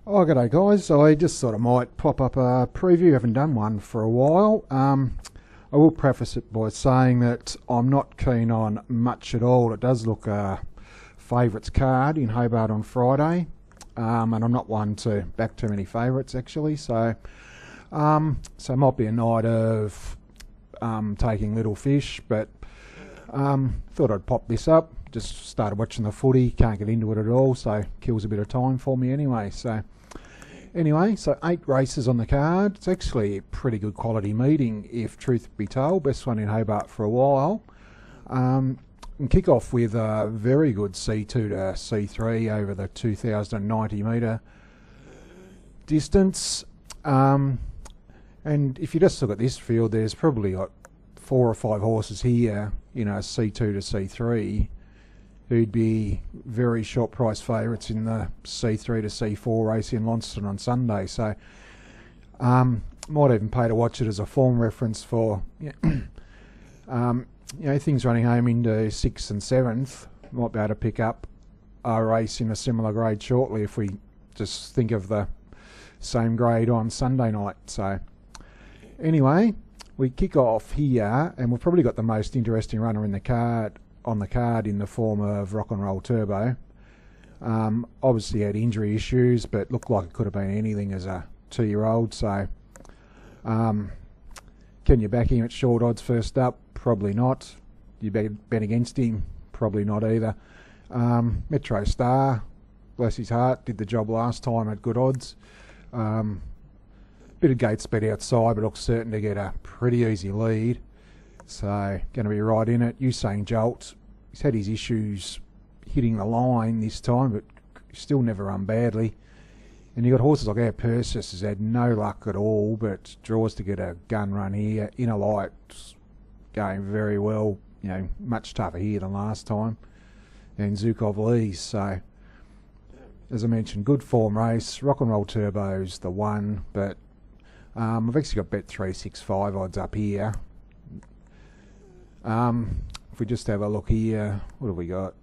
Oh, g'day guys. I just thought I might pop up a preview. Haven't done one for a while. I will preface it by saying that I'm not keen on much at all. It does look a favourites card in Hobart on Friday, and I'm not one to back too many favourites actually. So it might be a night of taking little fish, but thought I'd pop this up. Just started watching the footy, can't get into it at all, so kills a bit of time for me anyway. So 8 races on the card. It's actually a pretty good quality meeting, if truth be told. Best one in Hobart for a while. And kick off with a very good C2 to C3 over the 2,090 metre distance. And if you just look at this field, there's probably like 4 or 5 horses here, C2 to C3, who'd be very short price favourites in the C3 to C4 race in Launceston on Sunday. So might even pay to watch it as a form reference for things running home into 6th and 7th. Might be able to pick up a race in a similar grade shortly if we just think of the same grade on Sunday night. So anyway, we kick off here, and we've probably got the most interesting runner in the card in the form of Rock and Roll Turbo. Obviously had injury issues, but looked like it could have been anything as a 2-year-old. So can you back him at short odds first up? Probably not. You bet against him? Probably not either. Metro Star, bless his heart, did the job last time at good odds. Bit of gate speed outside, but looks certain to get a pretty easy lead. So going to be right in it. Usain Jolt, he's had his issues hitting the line this time, but still never run badly. And you've got horses like our Persis has had no luck at all, but draws to get a gun run here. Inner Light's going very well, much tougher here than last time. And Zukov Lee's, so as I mentioned, good form race. Rock and Roll Turbo's the one, but I've actually got bet 365 odds up here. If we just have a look here, what have we got?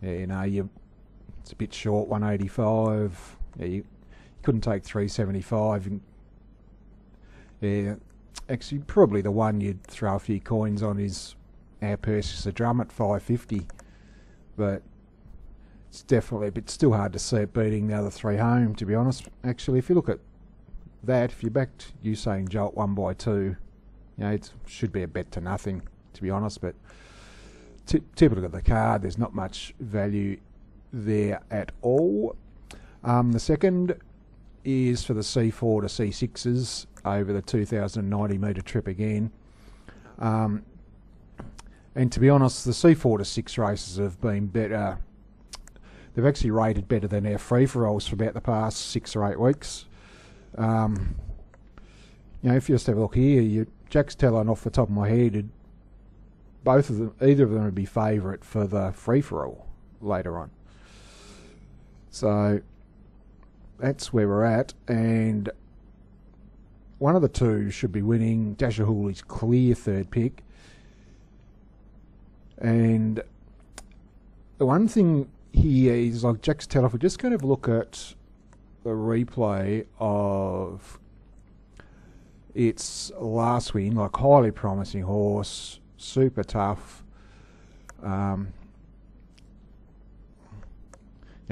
It's a bit short, 185. You couldn't take 375. Actually, probably the one you'd throw a few coins on is our Persis a Drum at 550. But it's definitely, but still hard to see it beating the other 3 home, to be honest. Actually, if you look at that, if you backed Usain Jolt 1/2, it should be a bet to nothing, to be honest, but typical of the card, there's not much value there at all. The second is for the C4 to C6s over the 2,090 metre trip again. And to be honest, the C4 to 6 races have been better. They've actually rated better than our free-for-alls for about the past 6 or 8 weeks. If you just have a look here, Jack's telling off the top of my head, either of them would be favourite for the free-for-all later on. So that's where we're at, and one of the two should be winning. Dasher Hooley's clear third pick. And the one thing here is, like Jack's tell off, we're just going to have a look at the replay of its last win, like highly promising horse, super tough.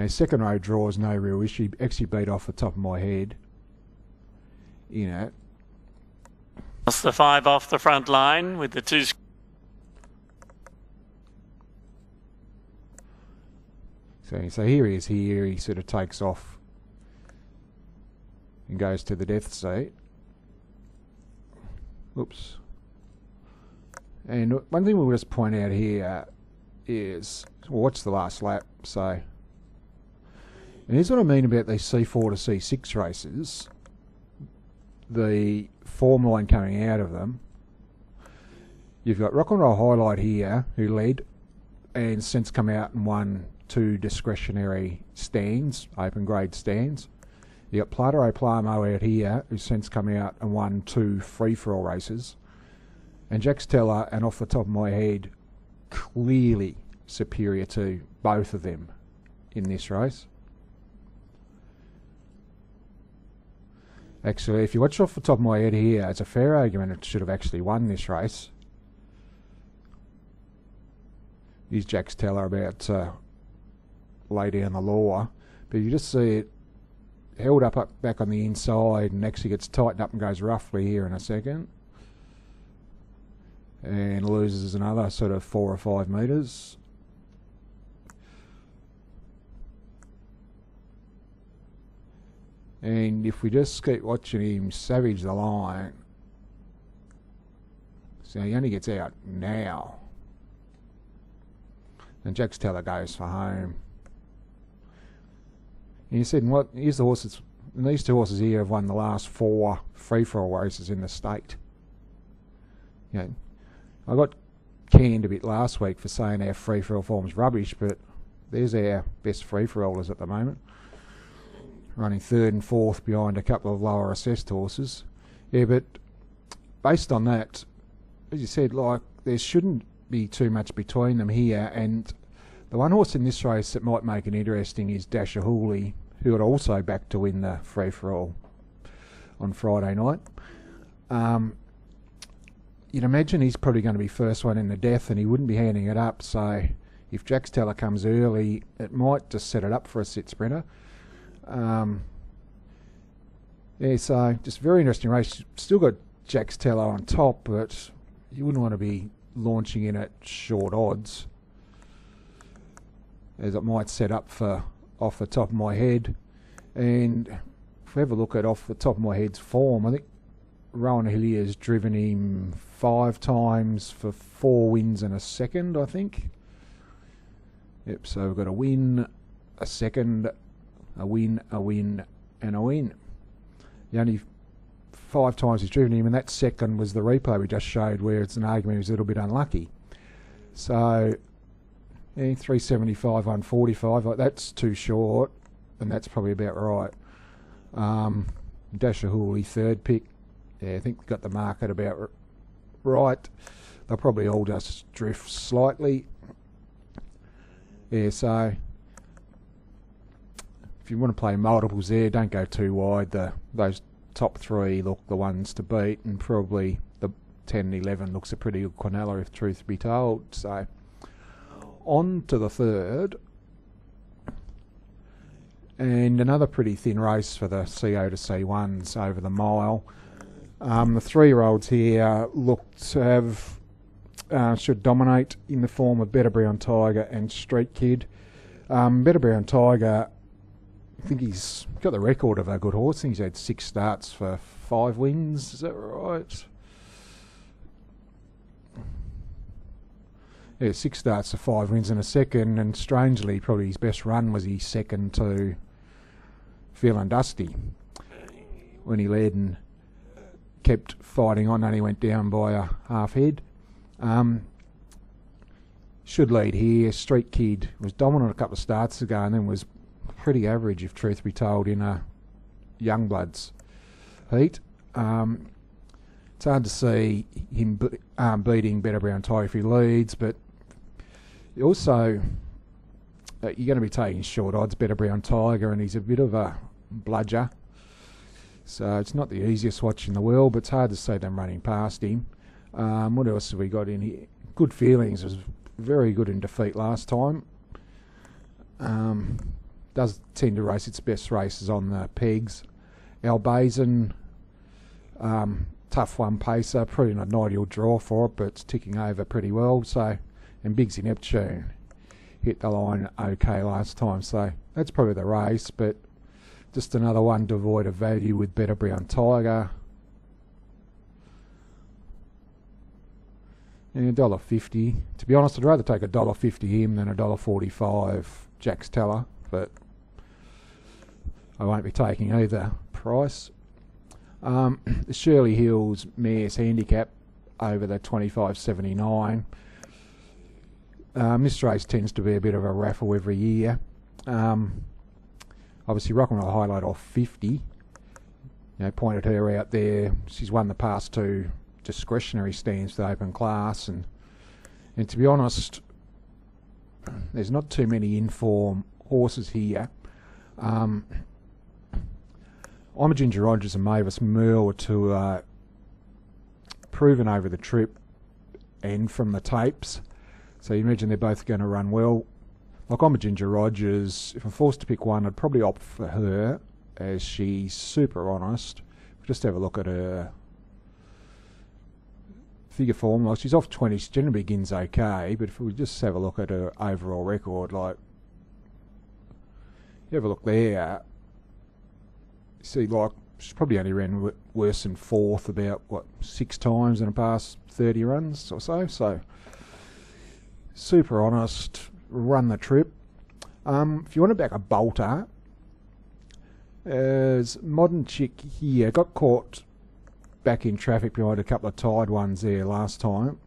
Second row draws no real issue. Actually beat off the top of my head. That's the 5 off the front line with the 2. So here he is. Here he sort of takes off and goes to the death seat. Oops. And one thing we'll just point out here is, watch the last lap. So, and here's what I mean about these C4 to C6 races. The form line coming out of them. You've got Rock and Roll Highlight here, who led, and since come out and won 2 discretionary stands, open grade stands. You got Plato Plamo out here, who's since come out and won 2 free-for-all races. And Jack Stella, and off the top of my head, clearly superior to both of them in this race. Actually, if you watch off the top of my head here, it's a fair argument it should have actually won this race. Here's Jack's Teller about to lay down the law, but you just see it held up back on the inside and actually gets tightened up and goes roughly here in a second. And loses another sort of 4 or 5 metres. And if we just keep watching him savage the line, so he only gets out now. And Jack's Teller goes for home. And you said, what? Here's the horses. And these two horses here have won the last 4 free-for-all races in the state. You know, I got canned a bit last week for saying our free-for-all form's rubbish, but there's our best free-for-allers at the moment. Running 3rd and 4th behind a couple of lower assessed horses. Yeah, but based on that, as you said, like, there shouldn't be too much between them here, and the one horse in this race that might make it interesting is Dasher Hooley, who would also back to win the free-for-all on Friday night. You'd imagine he's probably going to be first one in the death, and he wouldn't be handing it up, so if Jack's Teller comes early, it might just set it up for a sit sprinter. Yeah, so just very interesting race. Still got Jack's Teller on top, but you wouldn't want to be launching in at short odds, as it might set up for off the top of my head. And if we have a look at off the top of my head's form, I think Rowan Hillier's driven him 5 times for 4 wins and a second, I think. Yep, so we've got a win, a second, a win, and a win. The only 5 times he's driven him, and that second was the replay we just showed, where it's an argument he was a little bit unlucky. So, yeah, 375, 145, like, that's too short, and that's probably about right. Dasher Hooley, 3rd pick. Yeah, I think got the market about right. They'll probably all just drift slightly. Yeah, so if you want to play multiples there, don't go too wide. Those top 3 look the ones to beat, and probably the 10 and 11 looks a pretty good quinella, if truth be told. So on to the 3rd, and another pretty thin race for the CO to C1s over the mile. The 3-year-olds here look to have should dominate in the form of Better Brown Tiger and Street Kid. Better Brown Tiger, I think he's got the record of a good horse. I think he's had 6 starts for 5 wins. Is that right? Yeah, 6 starts for 5 wins and a second. And strangely, probably his best run was his second to Feeling Dusty, when he led and kept fighting on, and he went down by a half head. Should lead here. Street Kid was dominant a couple of starts ago, and then was pretty average, if truth be told, in a Youngbloods heat. It's hard to see him beating Better Brown Tiger if he leads, but also you're going to be taking short odds, Better Brown Tiger, and he's a bit of a bludger. So it's not the easiest watch in the world, but it's hard to see them running past him. What else have we got in here? Good Feelings was very good in defeat last time. Does tend to race its best races on the pegs. Albazin, tough one pacer, probably not an ideal draw for it, but it's ticking over pretty well. So, and Bigsy Neptune hit the line okay last time, so that's probably the race. But just another one devoid of value with Better Brown Tiger. And $1.50. To be honest, I'd rather take $1.50 him than $1.45 Jack's Teller, but I won't be taking either price. The Shirley Hills Mare's Handicap over the 25.79. This race tends to be a bit of a raffle every year. Obviously, Rock'n'Roll Highlight off 50. You know, pointed her out there. She's won the past 2 discretionary stands for open class, and to be honest, there's not too many in-form horses here. Ginger Rogers and Mavis Merle were to proven over the trip and from the tapes. So you imagine they're both going to run well. Like Ginger Rogers, if I'm forced to pick one, I'd probably opt for her, as she's super honest. Just have a look at her figure form. Like, she's off 20, she generally begins okay, but if we just have a look at her overall record, like, you have a look there, you see, like, she's probably only ran worse than fourth about, 6 times in the past 30 runs or so. So, super honest, run the trip. If you want to back a bolter, as Modern Chick here got caught back in traffic behind a couple of tied ones there last time.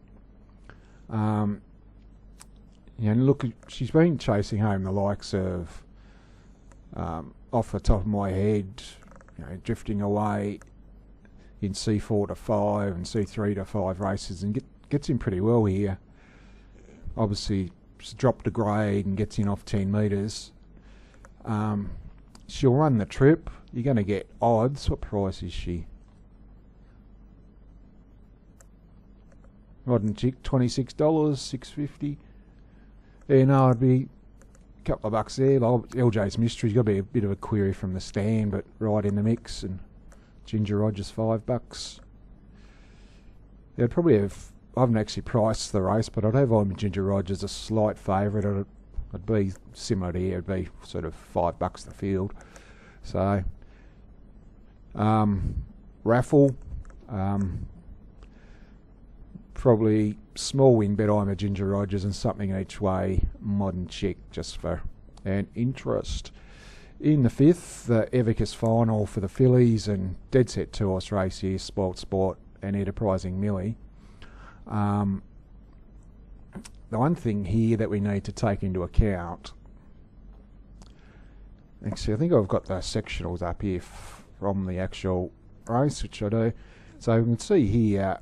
And look, she's been chasing home the likes of, off the top of my head, drifting away in C4 to 5 and C3 to 5 races, and gets in pretty well here. Obviously, she's dropped a grade and gets in off 10 metres. She'll run the trip. You're going to get odds. What price is she? Modern Chick, $26, $6.50. Yeah, no, it'd be a couple of bucks there. LJ's Mystery's got to be a bit of a query from the stand, but right in the mix. And Ginger Rogers, $5. They'd probably have. I haven't actually priced the race, but I'd have Ginger Rogers a slight favourite. It'd be similar to here. It'd be sort of $5 the field. So, raffle. Probably small win bet I'm a Ginger Rogers and something each way Modern Chick, just for an interest. In the 5th, the Evicus final for the fillies and dead set 2-horse race here, Spoilt Sport and Enterprising Millie. The one thing here that we need to take into account, actually I think I've got the sectionals up here from the actual race, which I do. So we can see here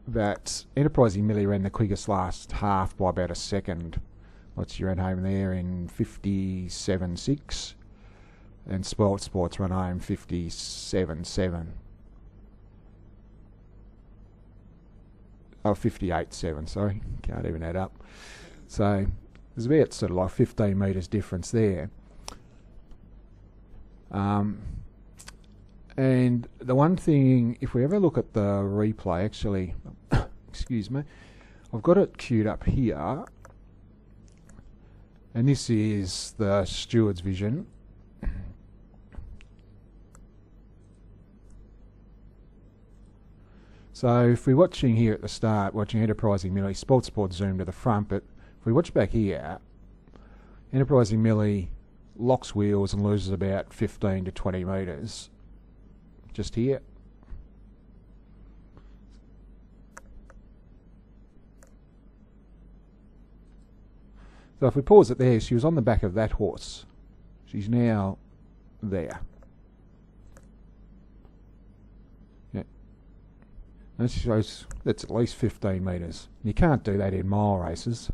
that Enterprising Millie ran the quickest last half by about a second. She ran home there in 57.6, and Spoilt Sports run home 57.7. Oh, 58.7, sorry. Can't even add up. So there's about sort of like 15 metres difference there. And the one thing, if we ever look at the replay, actually, excuse me, I've got it queued up here, and this is the steward's vision. So if we're watching here at the start, watching Enterprising Millie, Spoilt Sport zoom to the front, but if we watch back here, Enterprising Millie locks wheels and loses about 15 to 20 metres. Just here. So if we pause it there, she was on the back of that horse. She's now there. Yeah. And she shows that's at least 15 metres. You can't do that in mile races.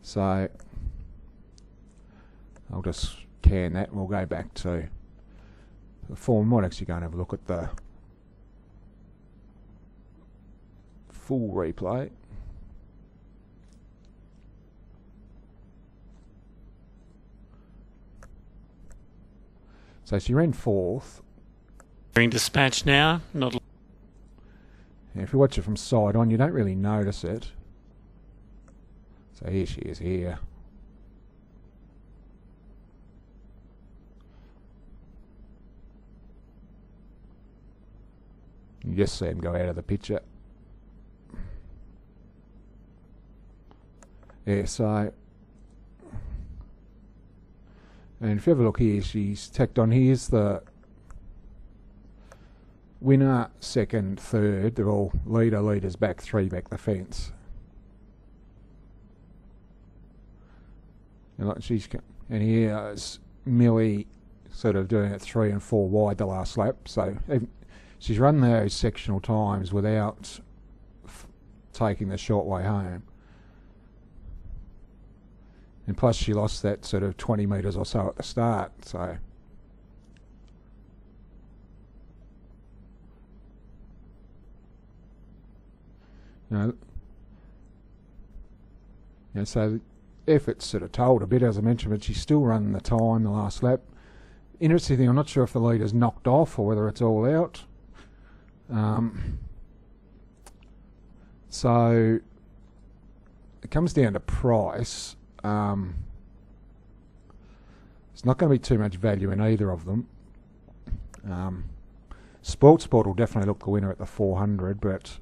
So I'll just can that and we'll go back to the form. We might actually go and have a look at the full replay. So she ran 4th. During dispatch now. Not. Yeah, if you watch it from side on, you don't really notice it. So here she is here. You just see him go out of the picture. Yeah, so, and if you have a look here, she's tacked on. Here's the winner, second, third. They're all leaders back, 3 back the fence. And like and here's Millie sort of doing it 3 and 4 wide the last lap. So she's run those sectional times without taking the short way home. And plus she lost that sort of 20 metres or so at the start. So You know, so the effort's sort of told a bit, as I mentioned, but she's still running the time the last lap. Interesting thing, I'm not sure if the leader's knocked off or whether it's all out. So it comes down to price. There's not going to be too much value in either of them. Sport will definitely look the winner at the 400, but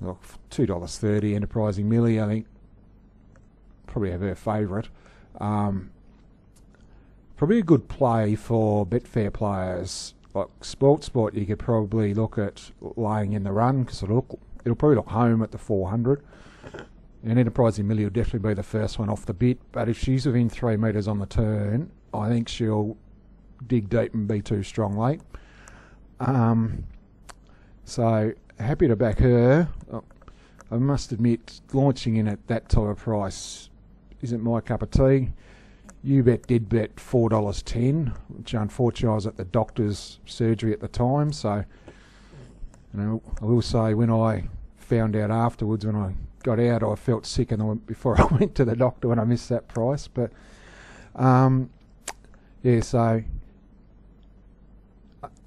look, $2.30, Enterprising Millie, I think, probably have her favourite. Probably a good play for Betfair players. Like Sport, you could probably look at laying in the run, because it'll probably look home at the 400. And Enterprising Millie will definitely be the first one off the bit, but if she's within 3 metres on the turn, I think she'll dig deep and be too strong late. So happy to back her. I must admit, launching in at that type of price isn't my cup of tea. UBet did bet $4.10, which unfortunately I was at the doctor's surgery at the time. So, I will say when I found out afterwards, when I got out, I felt sick before I went to the doctor when I missed that price. But so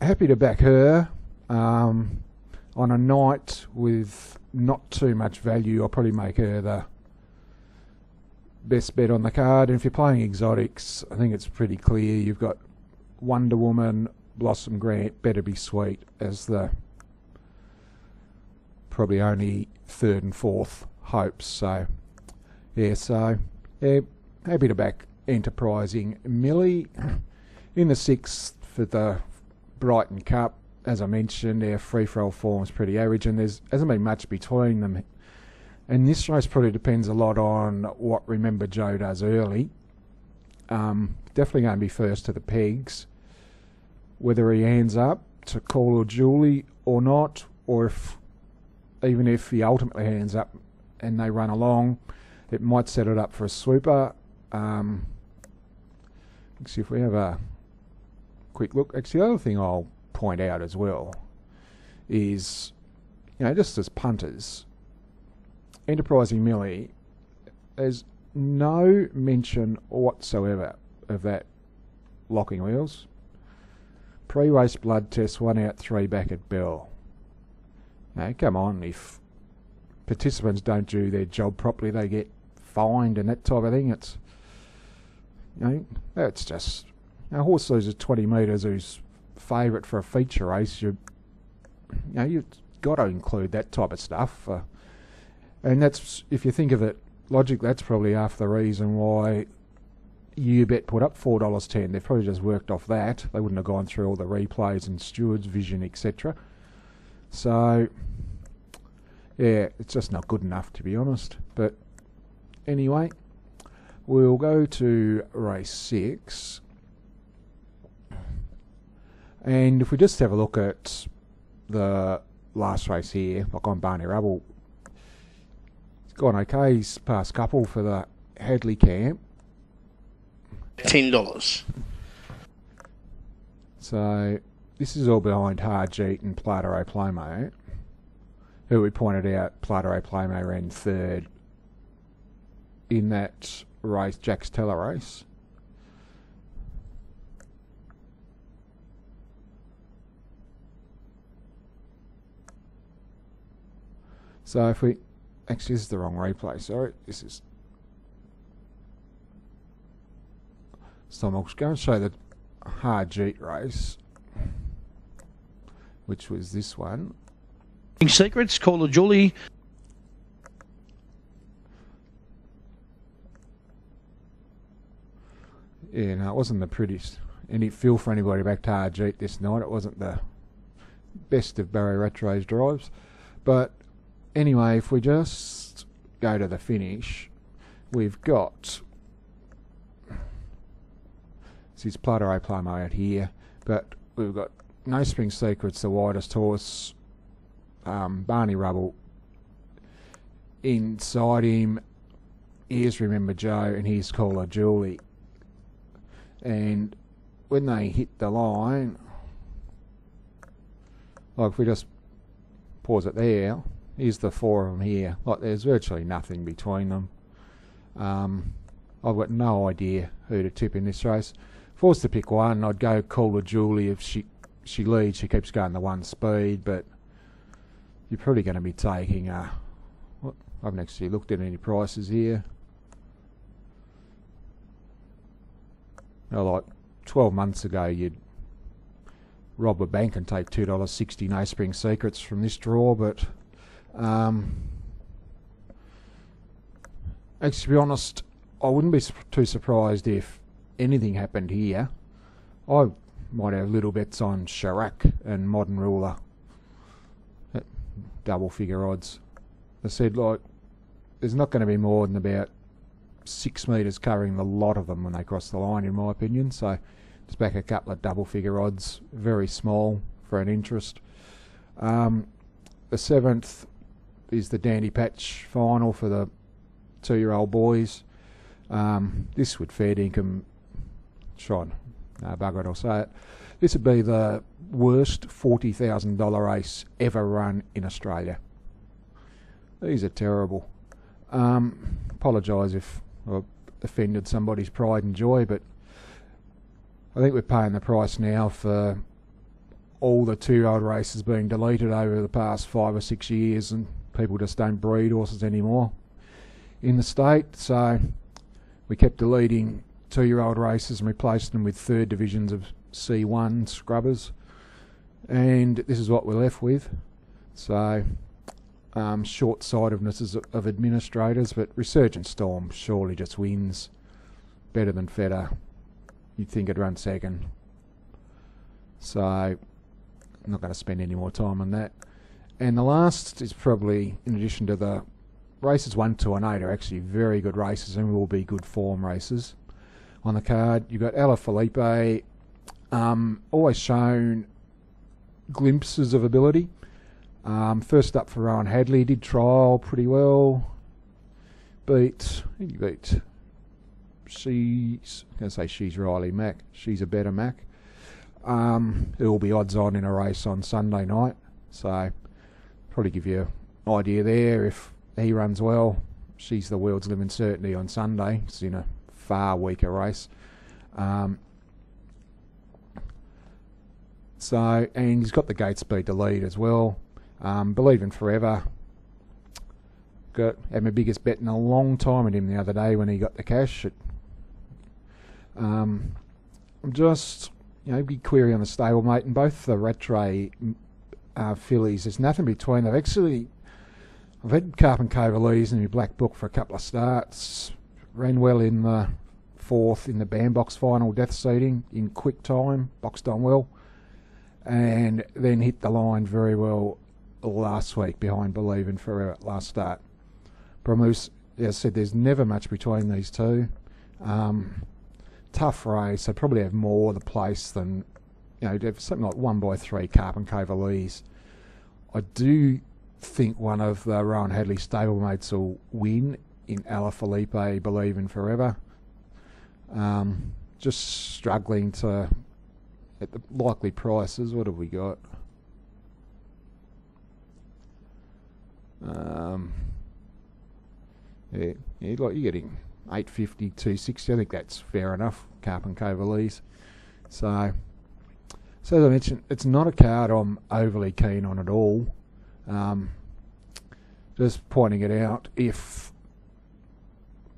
happy to back her on a night with not too much value. I'll probably make her the best bet on the card. And if you're playing exotics, I think it's pretty clear. You've got Wonder Woman, Blossom Grant, Better Be Sweet as the probably only third and fourth hopes. So happy to back Enterprising Millie. In the sixth for the Brighton Cup, as I mentioned, their free-for-all form's pretty average, and there hasn't been much between them. And this race probably depends a lot on what Remember Joe does early. Definitely going to be first to the pegs. Whether he hands up to Call or Julie or not, or even if he ultimately hands up and they run along, it might set it up for a swooper. See if we have a quick look. Actually, the other thing I'll point out as well is, just as punters, Enterprising Millie, there's no mention whatsoever of that locking wheels. Pre-race blood test, 1 out, 3 back at Bell. Now, come on, if participants don't do their job properly, they get fined and that type of thing. It's, that's just, a horse loses 20 metres who's favourite for a feature race. You've got to include that type of stuff. And that's, if you think of it logically, that's probably half the reason why UBet put up $4.10. They've probably just worked off that. They wouldn't have gone through all the replays and stewards' vision, etc. So, it's just not good enough, to be honest. But anyway, we'll go to race 6. And if we just have a look at the last race here, like on Barney Rubble, it's gone okay. He's past couple for the Hadley camp. $10. So this is all behind Harjeet and Plato Playmo, who we pointed out Plato Playmo ran third in that race, Jack's Teller race. So if we, actually this is the wrong replay, sorry, this is, so I'll go and show the Harjeet race, which was this one. Secrets, Call of Julie. Yeah, no, it wasn't the prettiest. Any feel for anybody back to Harjeet this night, it wasn't the best of Barry Rattray's drives. But anyway, if we just go to the finish, we've got, this is Plato Playmo out here, but we've got No Spring Secrets, the widest horse, Barney Rubble. Inside him, here's Remember Joe, and here's Caller Julie. And when they hit the line, like if we just pause it there, here's the four of them here. Like, there's virtually nothing between them. I've got no idea who to tip in this race. If I was to pick one, I'd go Call to Julie. If she leads, she keeps going the one speed, but you're probably going to be taking I haven't actually looked at any prices here. Like 12 months ago, you'd rob a bank and take $2.60 No Spring Secrets from this draw, but actually, to be honest, I wouldn't be too surprised if anything happened here. I might have little bets on Chirac and Modern Ruler at double figure odds. I said, like, there's not going to be more than about 6 metres covering the lot of them when they cross the line, in my opinion. So just back a couple of double figure odds, very small for an interest. The 7th is the Dandy Patch final for the 2-year-old boys. This would fair dinkum, bugger it, I'll say it. This would be the worst $40,000 race ever run in Australia. These are terrible. Apologise if I've offended somebody's pride and joy, but I think we're paying the price now for all the 2-year-old races being deleted over the past 5 or 6 years, and people just don't breed horses anymore in the state. So we kept deleting 2-year-old races and replaced them with 3rd divisions of C1 scrubbers, and this is what we're left with. So short-sightedness of administrators, but Resurgent Storm surely just wins. Better than Feta. You'd think it'd run second. So I'm not going to spend any more time on that. And the last is probably, in addition to the races 1, 2 and 8 are actually very good races and will be good form races on the card. You've got Ella Felipe, always shown glimpses of ability. First up for Rowan Hadley, did trial pretty well. She's going to say she's Riley Mack. She's a better Mac. It will be odds on in a race on Sunday night, so probably give you an idea there. If he runs well, she's the world's living certainty on Sunday. It's in a far weaker race. And he's got the gate speed to lead as well. Believing Forever. Had my biggest bet in a long time at him the other day when he got the cash. I'm just, big query on the stablemate, and both the Rattray fillies, there's nothing between them. I've had Carpent Coverleys in my black book for a couple of starts. Ran well in the 4th in the bandbox final death seating in quick time, boxed on well, and then hit the line very well last week behind Believing Forever last start. Problem is, as I said, there's never much between these two. Tough race. They probably have more the place than, something like 1x3 Carpent Coverleys. I do think one of the Rowan Hadley stablemates will win in Ala Felipe Believing Forever. Just struggling to, at the likely prices, what have we got? You're getting 850, 260. I think that's fair enough. Carpent Coverleys. So as I mentioned, it's not a card I'm overly keen on at all. Just pointing it out. If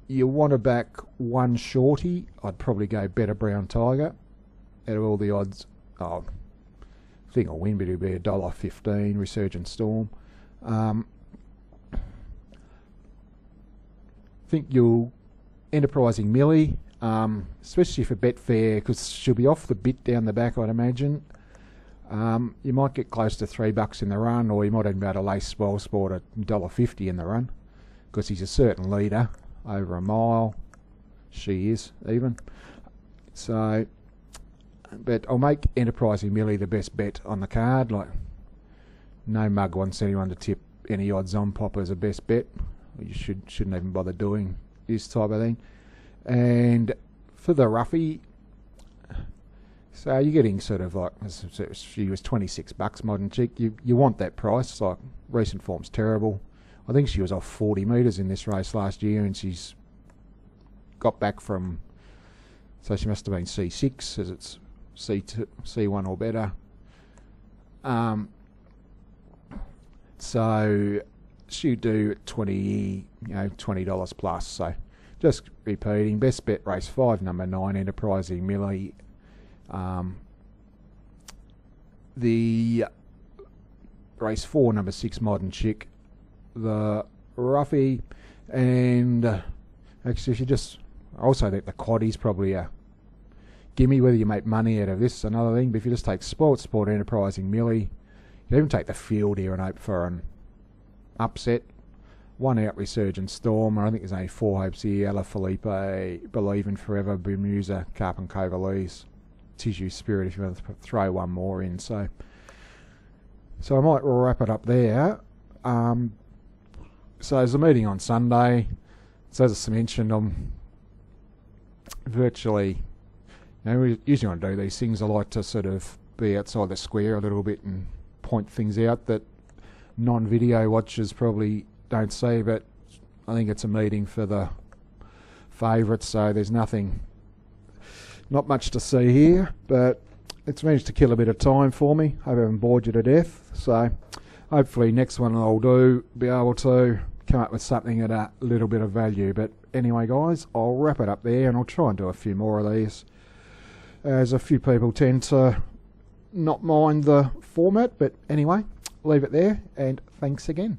you want to back one shorty, I'd probably go Better Brown Tiger. Out of all the odds, I think I'll win, but it'll be $1.15. Resurgent Storm. I think you'll Enterprising Millie, especially for Betfair, because she'll be off the bit down the back, I'd imagine. You might get close to $3 in the run, or you might even be able to lace Spoil Sport at $1.50 in the run, because he's a certain leader over a mile. She is, even. So, but I'll make Enterprising Millie the best bet on the card. Like, no mug wants anyone to tip any odds on Popper as a best bet. You shouldn't even bother doing this type of thing. And for the roughie, So you're getting sort of like, she was $26 modern chick. You want that price. Like, recent form's terrible. I think she was off 40 metres in this race last year, and she's got back from, so she must have been C6, as it's C2, C1 or better. So she'll do $20 plus. So just repeating, best bet race 5, number 9, Enterprising Millie. The race 4, number 6, Modern Chick, the Roughie, and actually, if you just, I also think the Quaddie's probably a gimme. Whether you make money out of this is another thing, but if you just take Sport Enterprising Millie, you can even take the field here and hope for an upset. 1 out, Resurgent Storm. I think there's only 4 hopes here. Ella Felipe, Believing Forever, Bermuda, Carp Covalese, Tissue Spirit, if you want to throw one more in. So I might wrap it up there. So there's a meeting on Sunday. So as I mentioned, I'm virtually, we usually want to do these things. I like to sort of be outside the square a little bit and point things out that non-video watchers probably don't see, but I think it's a meeting for the favourites, so there's not much to see here, but it's managed to kill a bit of time for me. Hope I haven't bored you to death, so hopefully next one I'll be able to come up with something at a little bit of value. But anyway, guys, I'll wrap it up there, and I'll try and do a few more of these, as a few people tend to not mind the format. But anyway, leave it there, and thanks again.